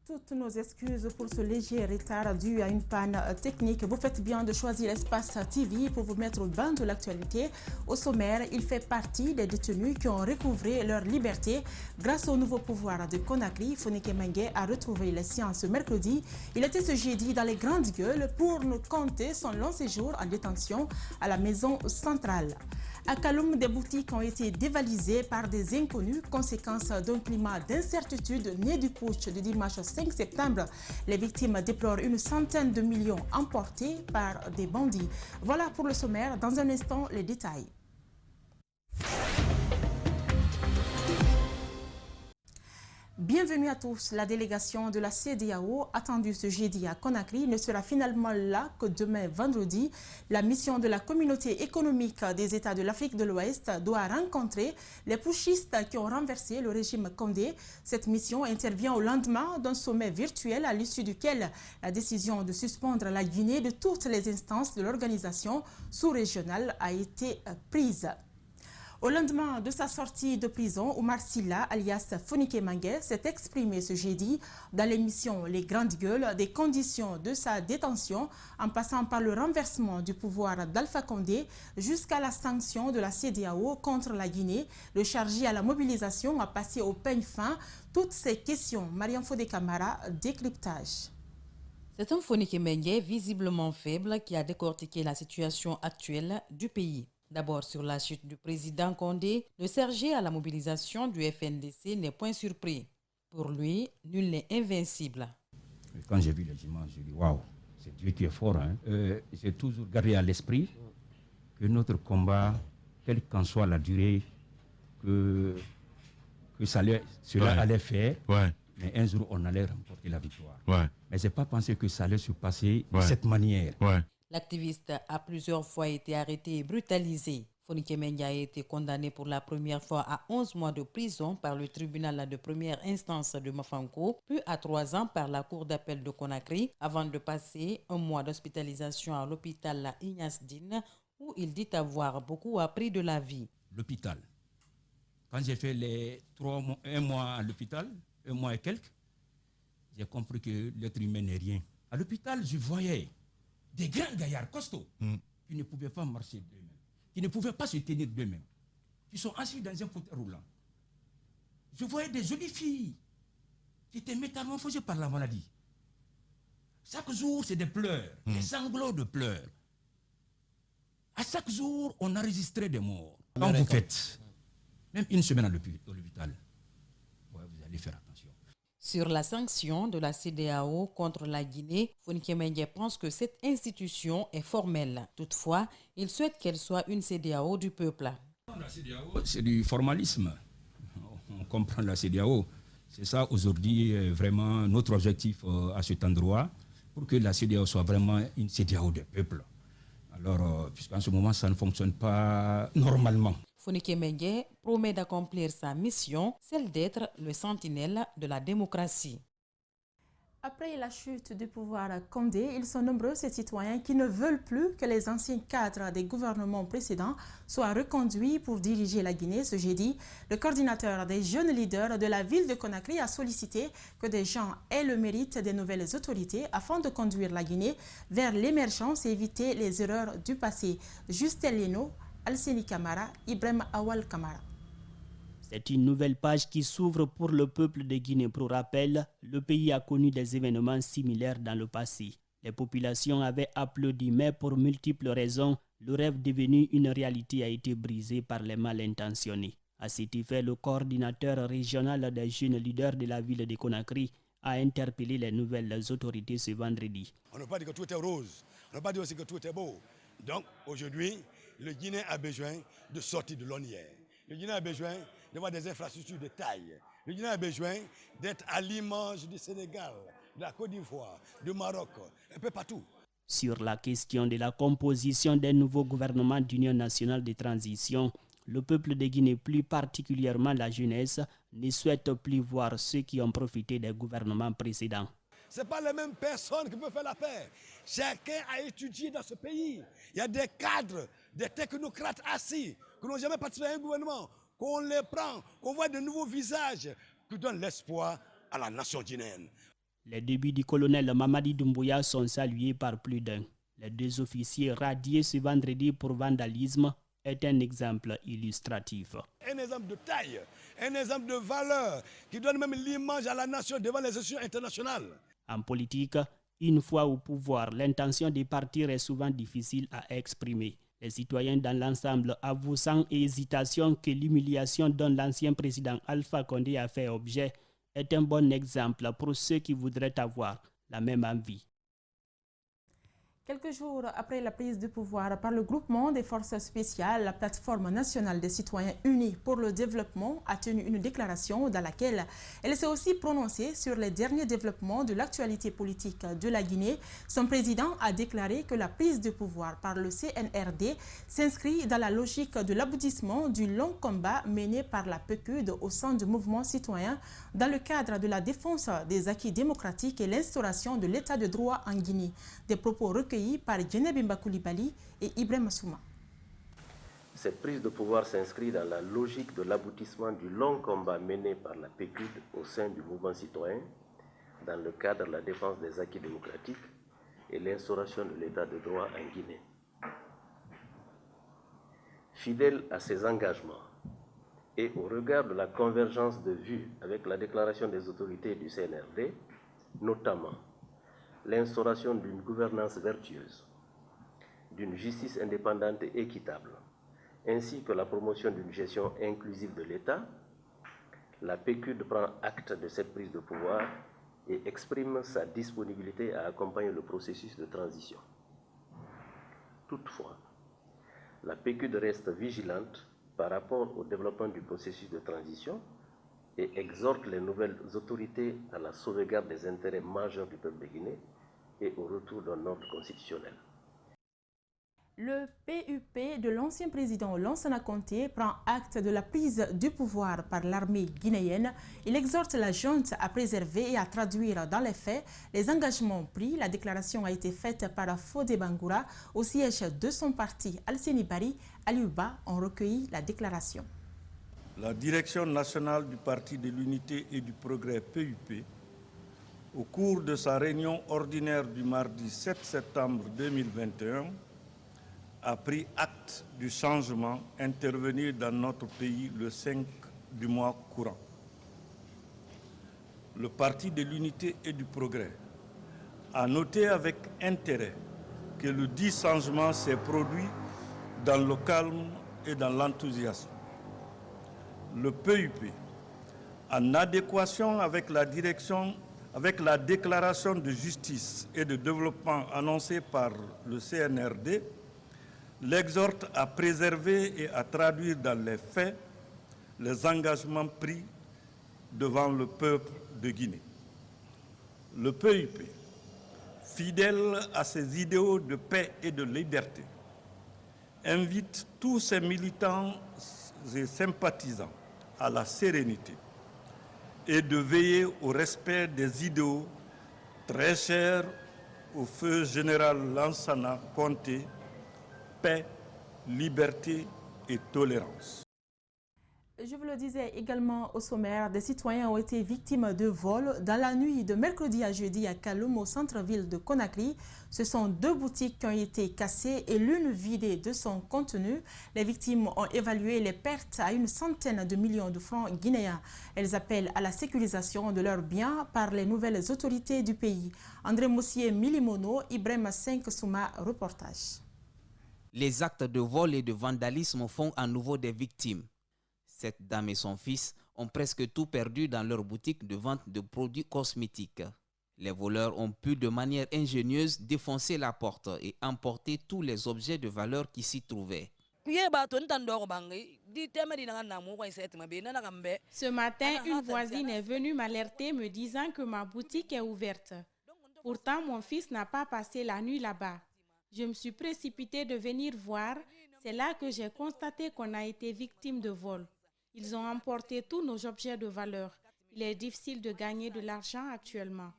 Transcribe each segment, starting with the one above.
Toutes nos excuses pour ce léger retard dû à une panne technique. Vous faites bien de choisir l'Espace TV pour vous mettre au bain de l'actualité. Au sommaire, il fait partie des détenus qui ont recouvré leur liberté. Grâce au nouveau pouvoir de Conakry, Fonike Mengue a retrouvé les siens ce mercredi. Il était ce jeudi dans les Grandes Gueules pour nous conter son long séjour en détention à la maison centrale. À Kaloum, des boutiques ont été dévalisées par des inconnus, conséquence d'un climat d'incertitude né du putsch du dimanche 5 septembre. Les victimes déplorent une centaine de millions emportés par des bandits. Voilà pour le sommaire. Dans un instant, les détails. Bienvenue à tous. La délégation de la CEDEAO, attendue ce jeudi à Conakry, ne sera finalement là que demain vendredi. La mission de la communauté économique des États de l'Afrique de l'Ouest doit rencontrer les putschistes qui ont renversé le régime Condé. Cette mission intervient au lendemain d'un sommet virtuel à l'issue duquel la décision de suspendre la Guinée de toutes les instances de l'organisation sous-régionale a été prise. Au lendemain de sa sortie de prison, Oumar Silla, alias Fonike Mengue, s'est exprimé ce jeudi dans l'émission Les Grandes Gueules des conditions de sa détention, en passant par le renversement du pouvoir d'Alpha Condé jusqu'à la sanction de la CEDEAO contre la Guinée. Le chargé à la mobilisation a passé au peigne fin toutes ces questions. Mariam Fodé Camara, décryptage. C'est un Fonike Mengue visiblement faible qui a décortiqué la situation actuelle du pays. D'abord, sur la chute du président Condé, le sergé à la mobilisation du FNDC n'est point surpris. Pour lui, nul n'est invincible. Quand j'ai vu les images, j'ai dit waouh, c'est Dieu qui est fort. J'ai toujours gardé à l'esprit que notre combat, quelle qu'en soit la durée que cela allait faire, mais un jour on allait remporter la victoire. Mais je n'ai pas pensé que ça allait se passer de cette manière. L'activiste a plusieurs fois été arrêté et brutalisé. Fonike Mengue a été condamné pour la première fois à 11 mois de prison par le tribunal de première instance de Mafanko, puis à 3 ans par la cour d'appel de Conakry, avant de passer un mois d'hospitalisation à l'hôpital Ignace Dine, où il dit avoir beaucoup appris de la vie. L'hôpital. Quand j'ai fait un mois à l'hôpital, 1 mois et quelques, j'ai compris que l'être humain n'est rien. À l'hôpital, je voyais des grands gaillards costauds qui ne pouvaient pas marcher d'eux-mêmes, qui ne pouvaient pas se tenir d'eux-mêmes, qui sont assis dans un fauteuil roulant. Je voyais des jolies filles qui étaient métamorphosées par la maladie. Chaque jour, c'est des pleurs, des sanglots de pleurs. À chaque jour, on enregistrait des morts. Quand vous faites même 1 semaine à l'hôpital, vous allez faire attention. Sur la sanction de la CEDEAO contre la Guinée, Fonike Mengue pense que cette institution est formelle. Toutefois, il souhaite qu'elle soit une CEDEAO du peuple. La CEDEAO, c'est du formalisme. On comprend la CEDEAO. C'est ça aujourd'hui vraiment notre objectif à cet endroit, pour que la CEDEAO soit vraiment une CEDEAO du peuple. Alors, puisqu'en ce moment, ça ne fonctionne pas normalement. Fonike Mengue promet d'accomplir sa mission, celle d'être le sentinelle de la démocratie. Après la chute du pouvoir Condé, ils sont nombreux ces citoyens qui ne veulent plus que les anciens cadres des gouvernements précédents soient reconduits pour diriger la Guinée. Ce jeudi, le coordinateur des jeunes leaders de la ville de Conakry a sollicité que des gens aient le mérite des nouvelles autorités afin de conduire la Guinée vers l'émergence et éviter les erreurs du passé. Justin Leno, Alseni Kamara, Ibrahim Awal Kamara. C'est une nouvelle page qui s'ouvre pour le peuple de Guinée. Pour rappel, le pays a connu des événements similaires dans le passé. Les populations avaient applaudi, mais pour multiples raisons, le rêve devenu une réalité a été brisé par les mal intentionnés. À cet effet, le coordinateur régional des jeunes leaders de la ville de Conakry a interpellé les nouvelles autorités ce vendredi. On n'a pas dit que tout est rose, on n'a pas dit aussi que tout est beau. Donc aujourd'hui, le Guinée a besoin de sortir de l'ornière. Le Guinée a besoin d'avoir des infrastructures de taille. Le Guinée a besoin d'être à l'image du Sénégal, de la Côte d'Ivoire, du Maroc, un peu partout. Sur la question de la composition d'un nouveau gouvernement d'union nationale de transition, le peuple de Guinée, plus particulièrement la jeunesse, ne souhaite plus voir ceux qui ont profité des gouvernements précédents. Ce n'est pas les mêmes personnes qui peuvent faire la paix. Chacun a étudié dans ce pays. Il y a des cadres, des technocrates assis, qui n'ont jamais participé à un gouvernement, qu'on les prend, qu'on voit de nouveaux visages, qui donnent l'espoir à la nation guinéenne. Les débuts du colonel Mamadi Doumbouya sont salués par plus d'un. Les 2 officiers radiés ce vendredi pour vandalisme est un exemple illustratif. Un exemple de taille, un exemple de valeur qui donne même l'image à la nation devant les institutions internationales. En politique, une fois au pouvoir, l'intention de partir est souvent difficile à exprimer. Les citoyens dans l'ensemble avouent sans hésitation que l'humiliation dont l'ancien président Alpha Condé a fait objet est un bon exemple pour ceux qui voudraient avoir la même envie. Quelques jours après la prise de pouvoir par le groupement des forces spéciales, la plateforme nationale des citoyens unis pour le développement a tenu une déclaration dans laquelle elle s'est aussi prononcée sur les derniers développements de l'actualité politique de la Guinée. Son président a déclaré que la prise de pouvoir par le CNRD s'inscrit dans la logique de l'aboutissement du long combat mené par la PECUD au sein du mouvement citoyen dans le cadre de la défense des acquis démocratiques et l'instauration de l'état de droit en Guinée. Des propos recueillis par Djenebimba Koulibaly et Ibrahim Souma. Cette prise de pouvoir s'inscrit dans la logique de l'aboutissement du long combat mené par la PECUD au sein du mouvement citoyen dans le cadre de la défense des acquis démocratiques et l'instauration de l'état de droit en Guinée. Fidèle à ses engagements et au regard de la convergence de vues avec la déclaration des autorités du CNRD, notamment l'instauration d'une gouvernance vertueuse, d'une justice indépendante et équitable, ainsi que la promotion d'une gestion inclusive de l'État, la PECUD prend acte de cette prise de pouvoir et exprime sa disponibilité à accompagner le processus de transition. Toutefois, la PECUD reste vigilante par rapport au développement du processus de transition et exhorte les nouvelles autorités à la sauvegarde des intérêts majeurs du peuple de Guinée et au retour d'un ordre constitutionnel. Le PUP de l'ancien président Lansana Conté prend acte de la prise du pouvoir par l'armée guinéenne. Il exhorte la junte à préserver et à traduire dans les faits les engagements pris. La déclaration a été faite par Fodé Bangoura au siège de son parti. Alseni Bari, Aliouba ont recueilli la déclaration. La direction nationale du Parti de l'Unité et du Progrès PUP, au cours de sa réunion ordinaire du mardi 7 septembre 2021, a pris acte du changement intervenu dans notre pays le 5 du mois courant. Le Parti de l'Unité et du Progrès a noté avec intérêt que le dit changement s'est produit dans le calme et dans l'enthousiasme. Le PUP, en adéquation avec la déclaration de justice et de développement annoncée par le CNRD, l'exhorte à préserver et à traduire dans les faits les engagements pris devant le peuple de Guinée. Le PUP, fidèle à ses idéaux de paix et de liberté, invite tous ses militants et sympathisants à la sérénité et de veiller au respect des idéaux très chers au feu général Lansana Conté, paix, liberté et tolérance. Je vous le disais également au sommaire, des citoyens ont été victimes de vols dans la nuit de mercredi à jeudi à Kaloum, au centre-ville de Conakry. Ce sont 2 boutiques qui ont été cassées et l'une vidée de son contenu. Les victimes ont évalué les pertes à une centaine de millions de francs guinéens. Elles appellent à la sécurisation de leurs biens par les nouvelles autorités du pays. André Moussier Milimono, Ibrahim 5 Souma, reportage. Les actes de vol et de vandalisme font à nouveau des victimes. Cette dame et son fils ont presque tout perdu dans leur boutique de vente de produits cosmétiques. Les voleurs ont pu de manière ingénieuse défoncer la porte et emporter tous les objets de valeur qui s'y trouvaient. Ce matin, une voisine est venue m'alerter me disant que ma boutique est ouverte. Pourtant, mon fils n'a pas passé la nuit là-bas. Je me suis précipitée de venir voir. C'est là que j'ai constaté qu'on a été victime de vol. Ils ont emporté tous nos objets de valeur. Il est difficile de gagner de l'argent actuellement.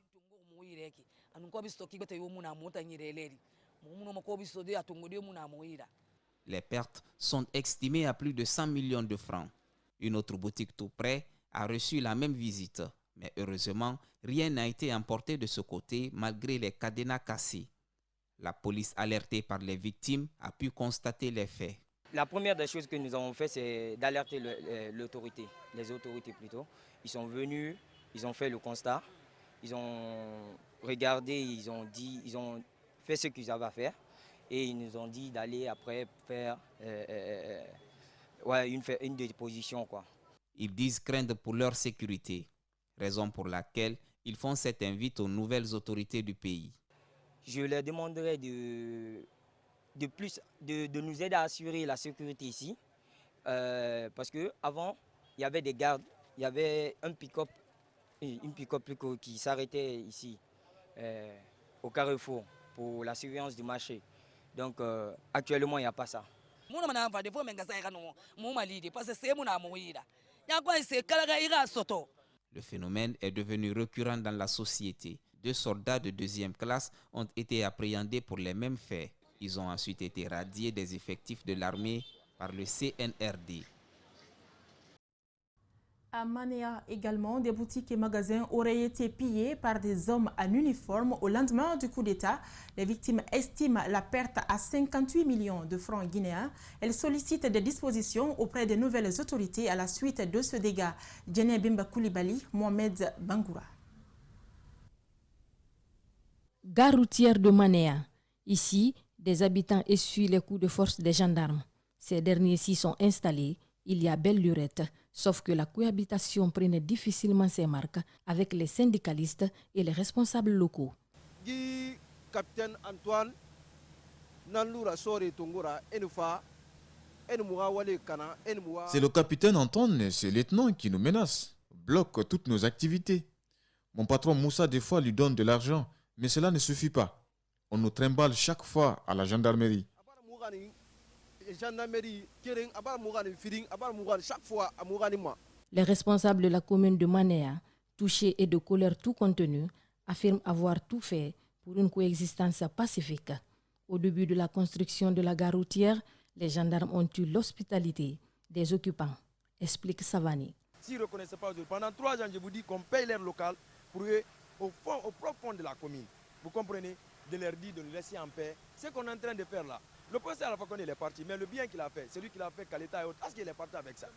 Les pertes sont estimées à plus de 100 millions de francs. Une autre boutique tout près a reçu la même visite, Mais heureusement, rien n'a été emporté de ce côté malgré les cadenas cassés. La police, alertée par les victimes, a pu constater les faits. La première des choses que nous avons fait, c'est d'alerter l'autorité, les autorités plutôt. Ils sont venus, ils ont fait le constat, ils ont regardé, ils ont fait ce qu'ils avaient à faire et ils nous ont dit d'aller après faire une déposition, quoi. Ils disent craindre pour leur sécurité, raison pour laquelle ils font cette invite aux nouvelles autorités du pays. Je leur demanderai de nous aider à assurer la sécurité ici. Parce qu'avant, il y avait des gardes, il y avait une pick-up qui s'arrêtait ici, au Carrefour, pour la surveillance du marché. Donc actuellement, il n'y a pas ça. Le phénomène est devenu récurrent dans la société. 2 soldats de 2e classe ont été appréhendés pour les mêmes faits. Ils ont ensuite été radiés des effectifs de l'armée par le CNRD. À Manéa également, des boutiques et magasins auraient été pillés par des hommes en uniforme au lendemain du coup d'État. Les victimes estiment la perte à 58 millions de francs guinéens. Elles sollicitent des dispositions auprès des nouvelles autorités à la suite de ce dégât. Djene Bimba Koulibaly, Mohamed Bangoura. Gare routière de Manéa. Ici, des habitants essuient les coups de force des gendarmes. Ces derniers-ci sont installés. Il y a belle lurette, sauf que la cohabitation prenait difficilement ses marques avec les syndicalistes et les responsables locaux. Capitaine Antoine, c'est le capitaine Antoine et ses lieutenants qui nous menacent, bloquent toutes nos activités. Mon patron Moussa, des fois, lui donne de l'argent, mais cela ne suffit pas. On nous trimballe chaque fois à la gendarmerie. Les responsables de la commune de Manéa, touchés et de colère tout contenue, affirment avoir tout fait pour une coexistence pacifique. Au début de la construction de la gare routière, les gendarmes ont eu l'hospitalité des occupants, explique Savani. S'ils ne reconnaissent pas, pendant 3 ans, je vous dis qu'on paye l'air local pour eux au profond de la commune. Vous comprenez? De leur dire de nous laisser en paix. Ce qu'on est en train de faire là. Le procès à la fois qu'on est parti, mais le bien qu'il a fait, c'est lui qui l'a fait qu'à l'État et autres. Est-ce qu'il est parti avec ça?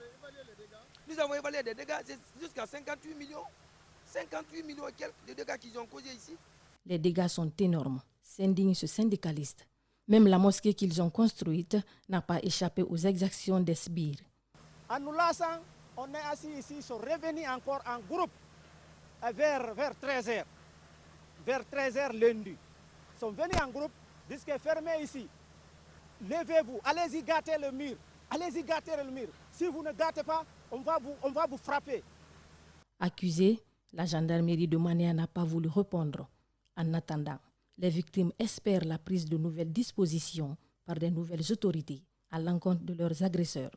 Nous avons évalué des dégâts jusqu'à 58 millions. 58 millions et quelques de dégâts qu'ils ont causés ici. Les dégâts sont énormes, s'indigne ce syndicaliste. Même la mosquée qu'ils ont construite n'a pas échappé aux exactions des sbires. En nous lassant, on est assis ici, ils sont revenus encore en groupe vers 13h. Vers 13h lundi. Ils sont venus en groupe, disent que fermez ici. Levez-vous, allez-y gâter le mur. Allez-y gâter le mur. Si vous ne gâtez pas, on va vous frapper. Accusé, la gendarmerie de Manéa n'a pas voulu répondre. En attendant, les victimes espèrent la prise de nouvelles dispositions par des nouvelles autorités à l'encontre de leurs agresseurs.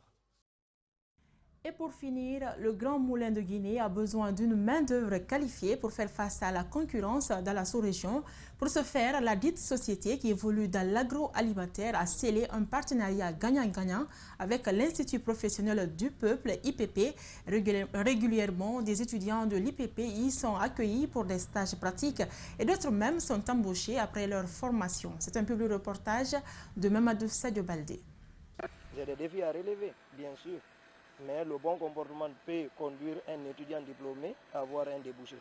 Et pour finir, le Grand Moulin de Guinée a besoin d'une main-d'œuvre qualifiée pour faire face à la concurrence dans la sous-région. Pour ce faire, la dite société qui évolue dans l'agroalimentaire a scellé un partenariat gagnant-gagnant avec l'Institut professionnel du peuple, IPP. Régulièrement, des étudiants de l'IPP y sont accueillis pour des stages pratiques et d'autres même sont embauchés après leur formation. C'est un public reportage de Mamadou Sadio Baldé. J'ai des défis à relever, bien sûr. Mais le bon comportement peut conduire un étudiant diplômé à avoir un débouché.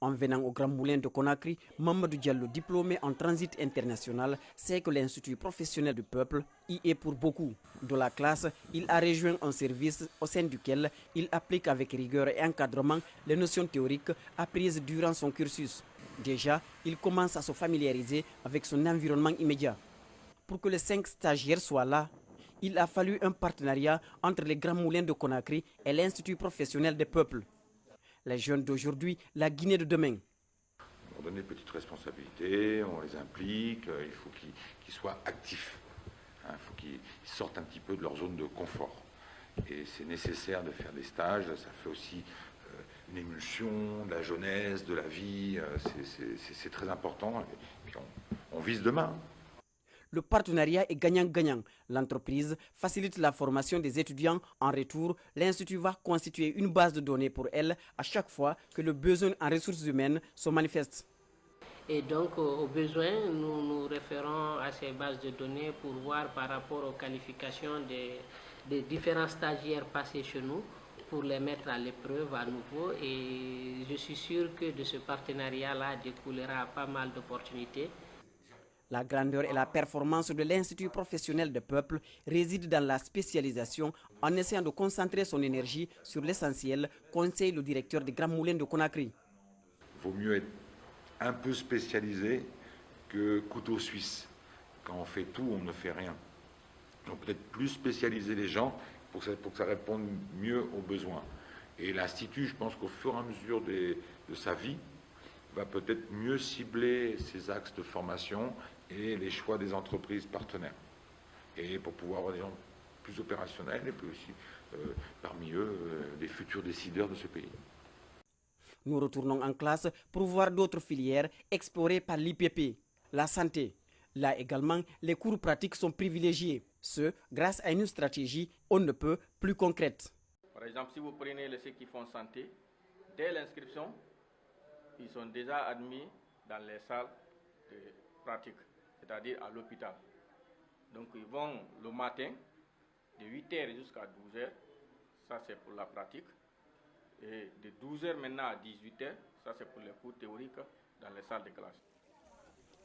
En venant au Grand Moulin de Conakry, Mamadou Diallo, diplômé en transit international, sait que l'Institut professionnel du peuple y est pour beaucoup. De la classe, il a rejoint un service au sein duquel il applique avec rigueur et encadrement les notions théoriques apprises durant son cursus. Déjà, il commence à se familiariser avec son environnement immédiat. Pour que les 5 stagiaires soient là, il a fallu un partenariat entre les Grands Moulins de Conakry et l'Institut professionnel des peuples. Les jeunes d'aujourd'hui, la Guinée de demain. On leur donne des petites responsabilités, on les implique, il faut qu'ils soient actifs. Il faut qu'ils sortent un petit peu de leur zone de confort. Et c'est nécessaire de faire des stages, ça fait aussi une émulsion de la jeunesse, de la vie, c'est très important. Et puis on vise demain. Le partenariat est gagnant-gagnant. L'entreprise facilite la formation des étudiants. En retour, l'Institut va constituer une base de données pour elle à chaque fois que le besoin en ressources humaines se manifeste. Et donc, au besoin, nous nous référons à ces bases de données pour voir par rapport aux qualifications des différents stagiaires passés chez nous, pour les mettre à l'épreuve à nouveau. Et je suis sûr que de ce partenariat-là découlera pas mal d'opportunités. La grandeur et la performance de l'Institut professionnel de peuple résident dans la spécialisation en essayant de concentrer son énergie sur l'essentiel, conseille le directeur des Grands Moulins de Conakry. Il vaut mieux être un peu spécialisé que couteau suisse. Quand on fait tout, on ne fait rien. Donc peut-être plus spécialiser les gens pour que ça réponde mieux aux besoins. Et l'Institut, je pense qu'au fur et à mesure de sa vie, va peut-être mieux cibler ses axes de formation et les choix des entreprises partenaires. Et pour pouvoir avoir des gens plus opérationnels et puis aussi parmi eux les futurs décideurs de ce pays. Nous retournons en classe pour voir d'autres filières explorées par l'IPP. La santé. Là également, les cours pratiques sont privilégiés. Ce, grâce à une stratégie on ne peut plus concrète. Par exemple, si vous prenez ceux qui font santé, dès l'inscription, ils sont déjà admis dans les salles de pratique, c'est-à-dire à l'hôpital. Donc ils vont le matin, de 8h jusqu'à 12h, ça c'est pour la pratique. Et de 12h maintenant à 18h, ça c'est pour les cours théoriques dans les salles de classe.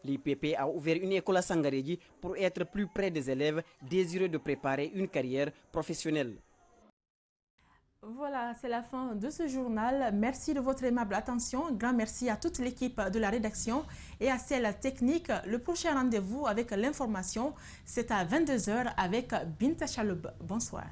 L'IPP a ouvert une école à Sangarédji pour être plus près des élèves désireux de préparer une carrière professionnelle. Voilà, c'est la fin de ce journal. Merci de votre aimable attention. Grand merci à toute l'équipe de la rédaction et à celle technique. Le prochain rendez-vous avec l'information, c'est à 22h avec Binta Chaloub. Bonsoir.